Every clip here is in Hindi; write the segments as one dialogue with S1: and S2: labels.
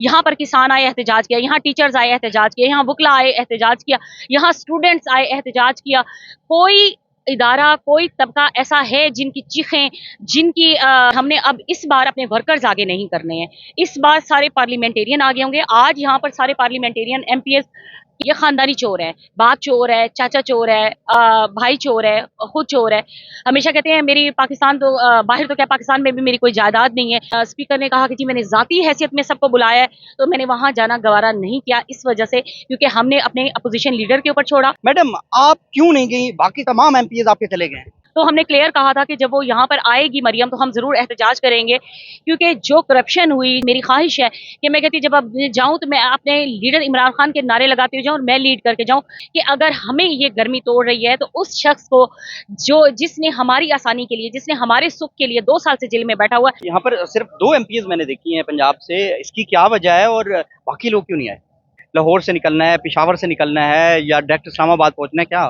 S1: यहाँ पर किसान आए एहतजाज किया, यहाँ टीचर्स आए एहतजाज किया, यहाँ वकला आए एहतजाज किया, यहाँ स्टूडेंट्स आए एहतजाज किया। कोई इदारा, कोई तबका ऐसा है जिनकी चीखें, जिनकी हमने अब इस बार अपने वर्कर्स आगे नहीं करने हैं। इस बार सारे पार्लियामेंटेरियन आगे होंगे। आज यहाँ पर सारे पार्लियामेंटेरियन एमपीएस, ये खानदानी चोर है, बाप चोर है, चाचा चोर है, भाई चोर है, खुद चोर है। हमेशा कहते हैं मेरी पाकिस्तान तो बाहर तो क्या, पाकिस्तान में भी मेरी कोई जायदाद नहीं है। स्पीकर ने कहा कि जी मैंने जाती हैसियत में सबको बुलाया है, तो मैंने वहां जाना गवारा नहीं किया इस वजह से क्योंकि हमने अपने अपोजिशन लीडर के ऊपर छोड़ा।
S2: मैडम आप क्यों नहीं गई? बाकी तमाम एमपीज आपके चले गए हैं।
S1: तो हमने क्लियर कहा था कि जब वो यहाँ पर आएगी मरियम तो हम जरूर एहतजाज करेंगे, क्योंकि जो करप्शन हुई, मेरी ख्वाहिश है कि मैं कहती जब अब जाऊं तो मैं अपने लीडर इमरान खान के नारे लगाते हुए जाऊं और मैं लीड करके जाऊं कि अगर हमें ये गर्मी तोड़ रही है तो उस शख्स को जो जिसने हमारी आसानी के लिए, जिसने हमारे सुख के लिए 2 साल से जेल में बैठा हुआ है।
S2: यहाँ पर सिर्फ 2 एमपीज मैंने देखी हैं पंजाब से, इसकी क्या वजह है और बाकी लोग क्यों नहीं आए? लाहौर से निकलना है, पेशावर से निकलना है या डायरेक्ट इस्लामाबाद पहुंचना है, क्या?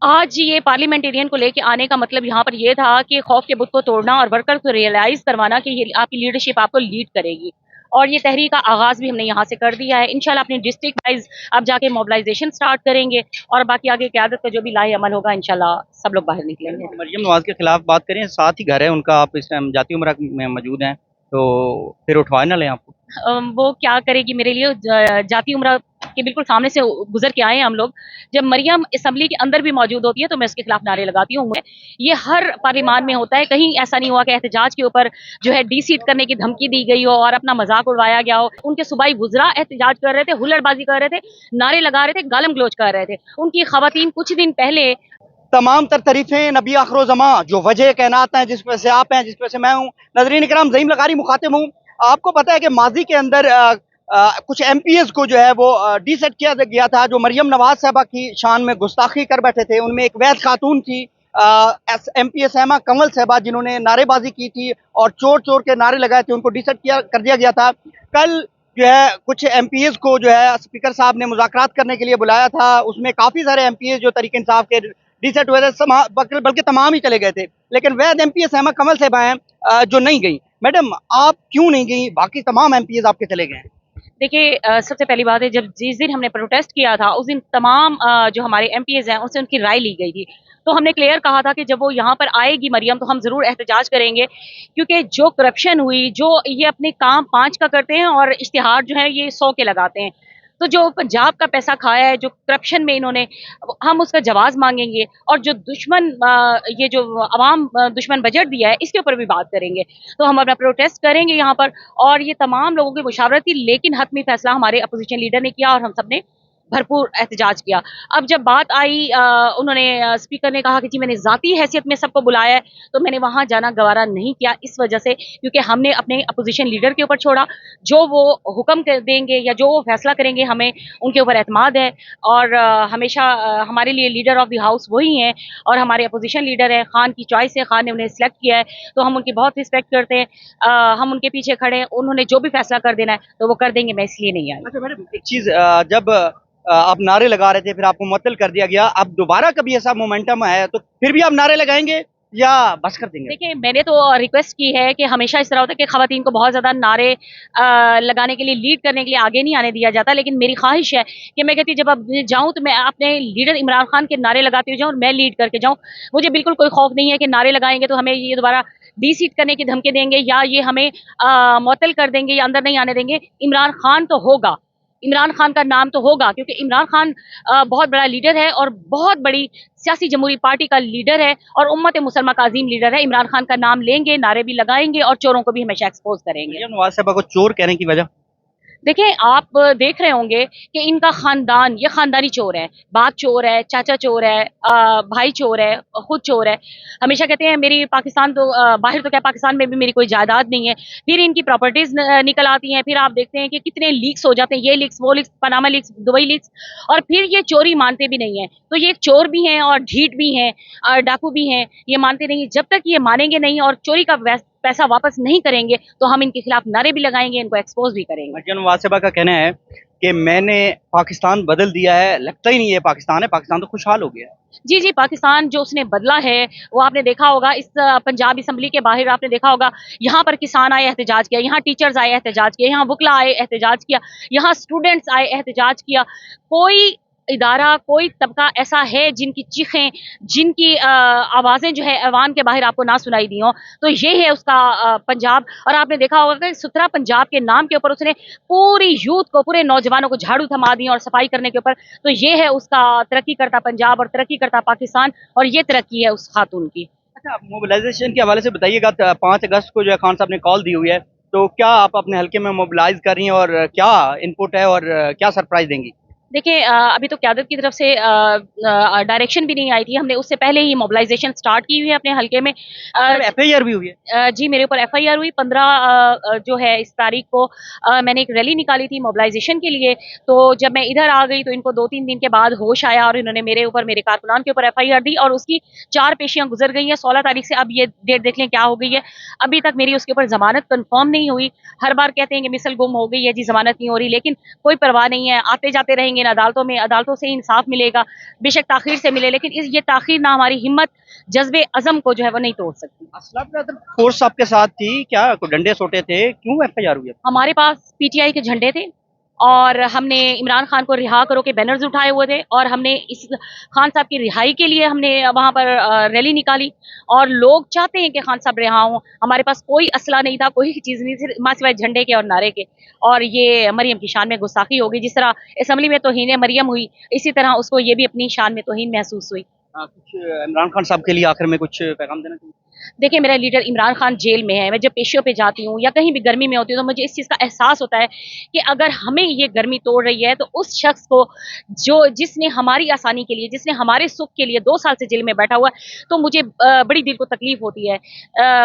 S1: आज ये पार्लियामेंटेरियन को लेके आने का मतलब यहाँ पर ये था कि खौफ के बुत को तोड़ना और वर्कर को रियलाइज करवाना कि ये आपकी लीडरशिप आपको लीड करेगी। और ये तहरीक का आगाज भी हमने यहाँ से कर दिया है। इंशाल्लाह अपनी डिस्ट्रिक्ट वाइज अब जाके मोबिलाइजेशन स्टार्ट करेंगे और बाकी आगे क़यादत का जो भी लाहे अमल होगा इंशाल्लाह सब लोग बाहर निकलेंगे।
S2: मरियम नवाज के खिलाफ बात करें, साथ ही घर है उनका, आप इस टाइम जाती उमरा में मौजूद हैं, तो फिर उठवा ना लें आपको?
S1: वो क्या करेगी मेरे लिए, जाती उम्र के बिल्कुल सामने से गुजर के आए हैं हम लोग। जब मरियम असम्बली के अंदर भी मौजूद होती है तो मैं उसके खिलाफ नारे लगाती हूँ। ये हर पार्लियामान में होता है, कहीं ऐसा नहीं हुआ कि एहतजाज के ऊपर जो है डी-सीट करने की धमकी दी गई हो और अपना मजाक उड़वाया गया हो। उनके सूबाई वुज़रा एहतजाज कर रहे थे, हुल्लड़बाजी कर रहे थे, नारे लगा रहे थे, गालम गलोच कर रहे थे। उनकी खवातीन कुछ दिन पहले
S2: तमाम तर तारीफें नबी आखिर ज़मां, जो वजह कहनात हैं, जिस वजह से आप हैं, जिस वजह से मैं हूँ। नाज़रीन इकराम, ज़हीम लगारी मुखातिब हूँ। आपको पता है कि माजी के अंदर कुछ एमपीएस को जो है वो डीसेट किया गया था, जो मरियम नवाज साहबा की शान में गुस्ताखी कर बैठे थे। उनमें एक वैद खातून थी, एमपीएस हेमा कंवल साहबा, जिन्होंने नारेबाजी की थी और चोर चोर के नारे लगाए थे, उनको डीसेट कर दिया गया था। कल जो है कुछ एमपीएस को जो है स्पीकर साहब ने मुज़ाकरात करने के लिए बुलाया था। उसमें काफ़ी सारे एमपीएस जो तरीके इंसाफ के डीसेट हुए थे, बल्कि तमाम ही चले गए थे, लेकिन वैद एमपीएस हेमा कंवल साहबा हैं जो नहीं गई। मैडम आप क्यों नहीं गई? बाकी तमाम एमपीएस आपके चले गए हैं।
S1: देखिए, सबसे पहली बात है, जब जिस दिन हमने प्रोटेस्ट किया था उस दिन तमाम जो हमारे एमपीएस हैं उनसे उनकी राय ली गई थी। तो हमने क्लियर कहा था कि जब वो यहाँ पर आएगी मरियम तो हम जरूर एहतजाज करेंगे, क्योंकि जो करप्शन हुई, जो ये अपने काम 5 का करते हैं और इश्तिहार जो है ये 100 के लगाते हैं। तो जो पंजाब का पैसा खाया है, जो करप्शन में इन्होंने, हम उसका जवाब मांगेंगे। और जो दुश्मन ये जो अवाम दुश्मन बजट दिया है इसके ऊपर भी बात करेंगे। तो हम अपना प्रोटेस्ट करेंगे यहाँ पर और ये तमाम लोगों की मुशावरत थी, लेकिन हतमी फैसला हमारे अपोजिशन लीडर ने किया और हम सब ने भरपूर एहतजाज किया। अब जब बात आई, उन्होंने स्पीकर ने कहा कि जी मैंने जाती हैसियत में सबको बुलाया है, तो मैंने वहां जाना गवारा नहीं किया इस वजह से क्योंकि हमने अपने अपोजिशन लीडर के ऊपर छोड़ा। जो वो हुक्म देंगे या जो वो फैसला करेंगे हमें उनके ऊपर एतमाद है। और हमेशा हमारे लिए लीडर ऑफ द हाउस वही हैं और हमारे अपोजिशन लीडर है, खान की चॉइस है, खान ने उन्हें सिलेक्ट किया है, तो हम उनकी बहुत रिस्पेक्ट करते हैं। हम उनके पीछे खड़े हैं, उन्होंने जो भी फैसला कर देना है तो वो कर देंगे, मैं इसलिए नहीं आई।
S2: अच्छा मैडम, एक चीज, जब आप नारे लगा रहे थे फिर आपको मुअत्तल कर दिया गया, अब दोबारा कभी ऐसा मोमेंटम है तो फिर भी आप नारे लगाएंगे या बस कर देंगे?
S1: देखिए, मैंने तो रिक्वेस्ट की है कि हमेशा इस तरह होता है कि खवातीन को बहुत ज़्यादा नारे लगाने के लिए, लीड करने के लिए आगे नहीं आने दिया जाता, लेकिन मेरी ख्वाहिश है कि मैं कहती जब अब जाऊं तो मैं अपने लीडर इमरान खान के नारे लगाते हुए जाऊं और मैं लीड करके जाऊं। मुझे बिल्कुल कोई खौफ नहीं है कि नारे लगाएंगे तो हमें ये दोबारा डी-सीट करने की धमकी देंगे या ये हमें मुअत्तल कर देंगे या अंदर नहीं आने देंगे। इमरान खान तो होगा, इमरान खान का नाम तो होगा, क्योंकि इमरान खान बहुत बड़ा लीडर है और बहुत बड़ी सियासी जमहूरी पार्टी का लीडर है और उम्मत मुसलमा का अजीम लीडर है। इमरान खान का नाम लेंगे, नारे भी लगाएंगे और चोरों को भी हमेशा एक्सपोज करेंगे।
S2: नवाज साहब को चोर कहने की वजह?
S1: देखिए, आप देख रहे होंगे कि इनका खानदान, ये खानदानी चोर है, बाप चोर है, चाचा चोर है, भाई चोर है, खुद चोर है। हमेशा कहते हैं मेरी पाकिस्तान तो बाहर तो क्या, पाकिस्तान में भी मेरी कोई जायदाद नहीं है। फिर इनकी प्रॉपर्टीज निकल आती हैं, फिर आप देखते हैं कि कितने लीक्स हो जाते हैं, ये लीक्स, वो leaks, Panama leaks, Dubai leaks, और फिर ये चोरी मानते भी नहीं है। तो ये चोर भी हैं और ढीठ भी हैं और डाकू भी हैं, ये मानते नहीं। जब तक ये मानेंगे नहीं और चोरी का पैसा वापस नहीं करेंगे तो हम इनके खिलाफ नारे भी लगाएंगे, इनको एक्सपोज भी करेंगे।
S2: मरियम नवाज साहिबा का कहना है कि मैंने पाकिस्तान बदल दिया है, लगता ही नहीं है पाकिस्तान है, पाकिस्तान तो खुशहाल हो गया है।
S1: जी, जी, पाकिस्तान जो उसने बदला है, वो आपने देखा होगा इस पंजाब असेंबली के बाहर आपने देखा होगा, यहाँ पर किसान आए एहतजाज किया, यहाँ टीचर्स आए एहतजाज किया, यहाँ वुकला आए एहतजाज किया, यहाँ स्टूडेंट्स आए एहतजाज किया। कोई इदारा, कोई तबका ऐसा है जिनकी चीखें, जिनकी आवाज़ें जो है ऐवान के बाहर आपको ना सुनाई दी हों, तो ये है उसका पंजाब। और आपने देखा होगा कि सुथरा पंजाब के नाम के ऊपर उसने पूरी यूथ को, पूरे नौजवानों को झाड़ू थमा दिए और सफाई करने के ऊपर। तो ये है उसका तरक्की करता पंजाब और तरक्की करता पाकिस्तान, और ये तरक्की है उस खातून की।
S2: अच्छा, मोबिलाइजेशन के हवाले से बताइएगा, 5 अगस्त को जो है खान साहब ने कॉल दी हुई है, तो क्या आप अपने हल्के में मोबिलाइज कर रही हैं और क्या इनपुट है और क्या सरप्राइज देंगी?
S1: देखिए अभी तो क़यादत की तरफ से डायरेक्शन भी नहीं आई थी, हमने उससे पहले ही मोबिलाइजेशन स्टार्ट की हुई है अपने हल्के में।
S2: एफआईआर भी हुई है?
S1: जी, मेरे ऊपर एफआईआर हुई 15 जो है इस तारीख को। मैंने एक रैली निकाली थी मोबिलाइजेशन के लिए, तो जब मैं इधर आ गई तो इनको 2-3 दिन के बाद होश आया और इन्होंने मेरे ऊपर, मेरे कारकुनान के ऊपर एफआईआर दी, और उसकी 4 पेशियां गुजर गई हैं। 16 तारीख से अब ये डेट देख लें क्या हो गई है, अभी तक मेरी उसके ऊपर जमानत कंफर्म नहीं हुई। हर बार कहते हैं कि मिसल गुम हो गई है जी, जमानत नहीं हो रही, लेकिन कोई परवाह नहीं है, आते जाते रहेंगे इन अदालतों में, अदालतों से इंसाफ मिलेगा, बेशक ताखीर से मिले, लेकिन ये ताखीर ना हमारी हिम्मत, जज्बे अज़म को जो है वो नहीं तोड़ सकती।
S2: असला ब्रदर फोर्स आपके साथ थी क्या? कोई डंडे सोटे थे? क्यों एफआईआर हुई है?
S1: हमारे पास पीटीआई के झंडे थे और हमने इमरान खान को रिहा करो के बैनर्स उठाए हुए थे, और हमने इस खान साहब की रिहाई के लिए हमने वहाँ पर रैली निकाली, और लोग चाहते हैं कि खान साहब रिहा हों। हमारे पास कोई असला नहीं था, कोई चीज़ नहीं थी माँ सिवाय झंडे के और नारे के। और ये मरियम की शान में गुस्ताखी होगी, जिस तरह असम्बली में तौहीन मरियम हुई, इसी तरह उसको ये भी अपनी शान में तौहीन महसूस हुई।
S2: कुछ इमरान खान साहब के लिए आखिर में कुछ पैगाम देना चाहिए?
S1: देखिए, मेरा लीडर इमरान खान जेल में है। मैं जब पेशियों पे जाती हूँ या कहीं भी गर्मी में होती हूँ, तो मुझे इस चीज़ का एहसास होता है कि अगर हमें ये गर्मी तोड़ रही है, तो उस शख्स को जिसने हमारी आसानी के लिए, जिसने हमारे सुख के लिए 2 साल से जेल में बैठा हुआ है, तो मुझे बड़ी दिल को तकलीफ होती है।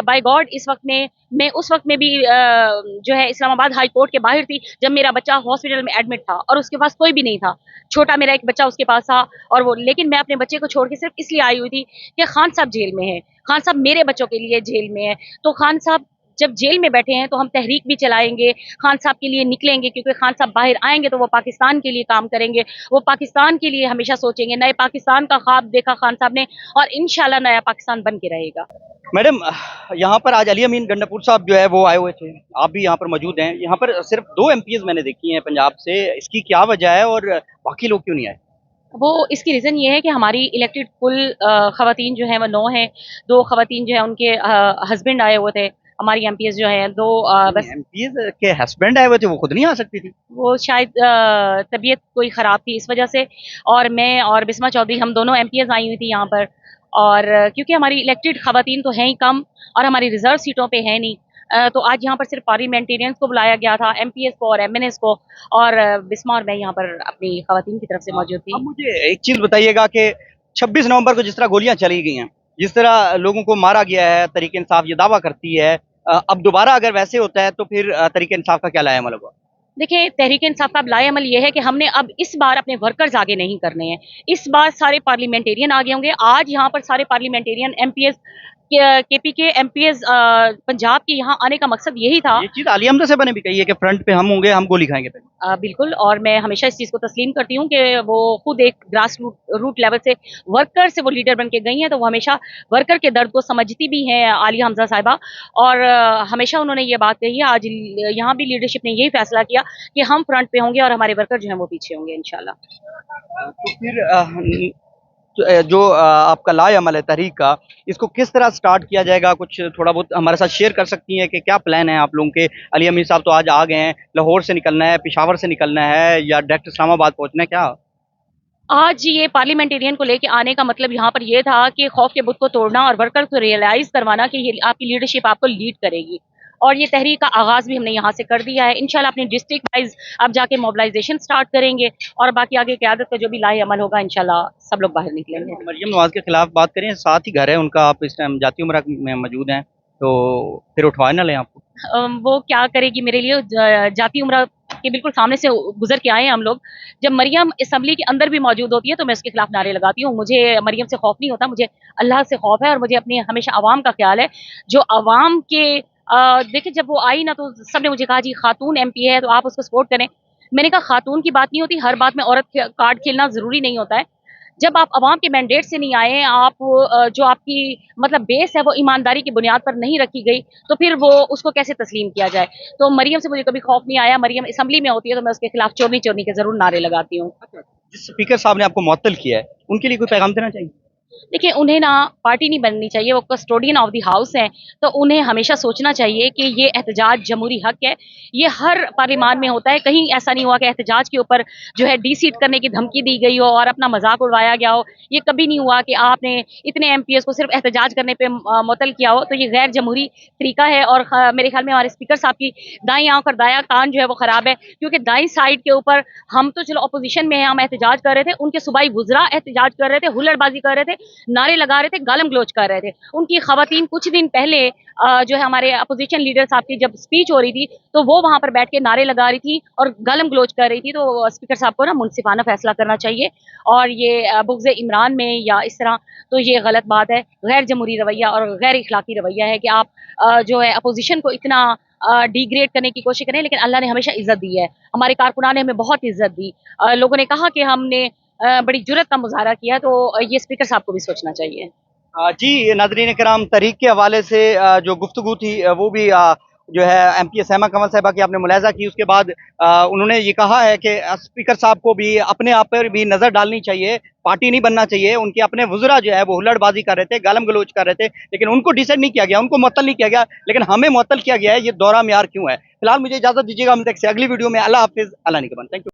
S1: बाय गॉड इस वक़्त में, मैं उस वक़्त में भी जो है इस्लामाबाद हाई कोर्ट के बाहर थी, जब मेरा बच्चा हॉस्पिटल में एडमिट था और उसके पास कोई भी नहीं था। छोटा मेरा एक बच्चा उसके पास था, और वो, लेकिन मैं अपने बच्चे को छोड़ के सिर्फ़ इसलिए आई हुई थी कि खान साहब जेल में हैं। खान साहब मेरे बच्चों के लिए जेल में है, तो खान साहब जब जेल में बैठे हैं तो हम तहरीक भी चलाएंगे, खान साहब के लिए निकलेंगे, क्योंकि खान साहब बाहर आएंगे तो वो पाकिस्तान के लिए काम करेंगे, वो पाकिस्तान के लिए हमेशा सोचेंगे। नए पाकिस्तान का ख्वाब देखा खान साहब ने, और इंशाल्लाह नया पाकिस्तान बन के रहेगा।
S2: मैडम, यहाँ पर आज अली अमीन गंडापुर साहब जो है वो आए हुए थे, आप भी यहाँ पर मौजूद हैं। यहाँ पर सिर्फ 2 एमपीज मैंने देखी हैं पंजाब से, इसकी क्या वजह है और बाकी लोग क्यों नहीं आए?
S1: वो इसकी रीज़न ये है कि हमारी इलेक्टेड कुल ख़वातीन जो हैं वो 9 हैं। 2 ख़वातीन जो हैं उनके हस्बैंड आए हुए थे। हमारी एमपीएस जो हैं 2 बस
S2: एमपीज के हस्बैंड आए हुए थे, वो खुद नहीं आ सकती थी?
S1: वो शायद तबीयत कोई ख़राब थी इस वजह से, और मैं और बिस्मा चौधरी हम दोनों एमपीएस आई हुई थी यहाँ पर। और क्योंकि हमारी इलेक्टेड ख़वातीन तो हैं ही कम और हमारी रिज़र्व सीटों पे है नहीं, तो आज यहाँ पर सिर्फ पार्लियामेंटेरियंस को बुलाया गया था, एमपीएस को और एमएनएस को, और बिस्मा और मैं यहाँ पर अपनी ख़वातीन की तरफ से मौजूद थी।
S2: अब मुझे एक चीज बताइएगा कि 26 नवंबर को जिस तरह गोलियां चली गई हैं, जिस तरह लोगों को मारा गया है, तहरीक इंसाफ ये दावा करती है, अब दोबारा अगर वैसे होता है तो फिर तहरीक इंसाफ का क्या लाएमल होगा?
S1: देखिए, तहरीक इंसाफ का अब लाएअमल ये है कि हमने अब इस बार अपने वर्कर्स आगे नहीं करने हैं। इस बार सारे पार्लियामेंटेरियन आगे होंगे। आज यहाँ पर सारे पार्लियामेंटेरियन एमपीएस केपी के एमपीएस पंजाब के यहाँ आने का मकसद यही था।
S2: ये चीज आलिया हमजा साहब ने भी कही है कि फ्रंट पे हम होंगे, हम गोली खाएंगे पहले।
S1: बिल्कुल, और मैं हमेशा इस चीज़ को तस्लीम करती हूँ कि वो खुद एक ग्रास रूट लेवल से वर्कर से वो लीडर बन के गई हैं, तो वो हमेशा वर्कर के दर्द को समझती भी हैं आलिया हमजा साहिबा, और हमेशा उन्होंने ये बात कही है। आज यहाँ भी लीडरशिप ने यही फैसला किया कि हम फ्रंट पे होंगे और हमारे वर्कर जो हैं वो पीछे होंगे इंशाल्लाह।
S2: तो फिर जो आपका लाएअमल है तहरीक का, इसको किस तरह स्टार्ट किया जाएगा? कुछ थोड़ा बहुत हमारे साथ शेयर कर सकती हैं कि क्या प्लान है आप लोगों के? अली अमीन साहब तो आज आ गए हैं, लाहौर से निकलना है, पेशावर से निकलना है, या डायरेक्ट इस्लामाबाद पहुंचना है, क्या?
S1: आज ये पार्लियामेंटेरियन को लेके आने का मतलब यहाँ पर ये था कि खौफ के बुत को तोड़ना और वर्कर को रियलाइज करवाना कि ये आपकी लीडरशिप आपको लीड करेगी, और ये तहरीक का आगाज भी हमने यहाँ से कर दिया है। इंशाल्लाह अपनी डिस्ट्रिक्ट वाइज अब जाके मोबिलाइजेशन स्टार्ट करेंगे, और बाकी आगे क़यादत का जो भी लाहे अमल होगा इंशाल्लाह सब लोग बाहर निकलेंगे।
S2: मरियम नवाज के खिलाफ बात करें, साथ ही घर है उनका, आप इस टाइम जाती उम्रा में मौजूद हैं, तो फिर उठवा ना लें आपको?
S1: वो क्या करेगी मेरे लिए, जाती उम्रा के बिल्कुल सामने से गुजर के आए हैं हम लोग। जब मरियम असम्बली के अंदर भी मौजूद होती है तो मैं उसके खिलाफ नारे लगाती हूँ। मुझे मरियम से खौफ नहीं होता, मुझे अल्लाह से खौफ है और मुझे अपनी हमेशा अवाम का ख्याल है। जो अवाम के देखिए जब वो आई ना तो सबने मुझे कहा जी खातून एमपी है तो आप उसको सपोर्ट करें। मैंने कहा खातून की बात नहीं होती, हर बात में औरत कार्ड खेलना जरूरी नहीं होता है। जब आप अवाम के मैंडेट से नहीं आए, आप जो आपकी मतलब बेस है वो ईमानदारी की बुनियाद पर नहीं रखी गई, तो फिर वो उसको कैसे तस्लीम किया जाए। तो मरियम से मुझे कभी खौफ नहीं आया। मरियम असम्बली में होती है तो मैं उसके खिलाफ चोरनी चोरनी के जरूर नारे लगाती हूँ।
S2: जिस स्पीकर साहब ने आपको मुअत्तल किया है उनके लिए कोई पैगाम देना चाहिए?
S1: देखिए उन्हें ना पार्टी नहीं बननी चाहिए, वो कस्टोडियन ऑफ द हाउस हैं। तो उन्हें हमेशा सोचना चाहिए कि ये एहतजाज जमहूरी हक है, ये हर पार्लियामान में होता है। कहीं ऐसा नहीं हुआ कि एहतजाज के ऊपर जो है डी-सीट करने की धमकी दी गई हो और अपना मजाक उड़वाया गया हो। ये कभी नहीं हुआ कि आपने इतने एमपीएस को सिर्फ एहतजाज करने पे मुअत्तल किया हो। तो ये गैर जमहूरी तरीका है और मेरे ख्याल में हमारे स्पीकर साहब की दाईं आंख और दायां कान जो है वो खराब है, क्योंकि दाईं साइड के ऊपर हम तो चलो अपोजिशन में हैं, हम एहतजाज कर रहे थे, उनके सूबाई वुज़रा एहतजाज कर रहे थे, हुल्लड़बाजी कर रहे थे, नारे लगा रहे थे, गालम गलोच कर रहे थे। उनकी खवातीन कुछ दिन पहले जो है हमारे अपोजिशन लीडर साहब की जब स्पीच हो रही थी तो वो वहां पर बैठ के नारे लगा रही थी और गालम गलोच कर रही थी। तो स्पीकर साहब को ना मुनसिफाना फैसला करना चाहिए और ये बुग़्ज़ इमरान में या इस तरह तो ये गलत बात है। गैर जमहूरी रवैया और गैर इखलाकी रवैया है कि आप जो है अपोजिशन को इतना डिग्रेड करने की कोशिश करें। लेकिन अल्लाह ने हमेशा इज्जत दी है, हमारे कारकुनान ने हमें बहुत इज्जत दी। लोगों ने कहा कि हमने बड़ी जुर्रत का मुजाहरा किया, तो ये स्पीकर साहब को भी सोचना चाहिए।
S2: जी नाज़रीन कराम, तहरीक के हवाले से जो गुफ्तगू थी वो भी जो है एमपी हेमा कमल साहिबा की आपने मुलाहिज़ा की। उसके बाद उन्होंने ये कहा है कि स्पीकर साहब को भी अपने आप पर भी नज़र डालनी चाहिए, पार्टी नहीं बनना चाहिए। उनके अपने वुज़रा जो है वो हुल्लड़बाजी कर रहे थे, गालम गलोच कर रहे थे, लेकिन उनको डिसाइड नहीं किया गया, उनको मुअत्तल नहीं किया गया, लेकिन हमें मुअत्तल किया गया है। ये दोहरा मियार क्यों है? फिलहाल मुझे इजाज़त दीजिएगा, हम तक से अगली वीडियो में। अल्लाह हाफ़िज़, अल्लाह निगहबान। Thank you.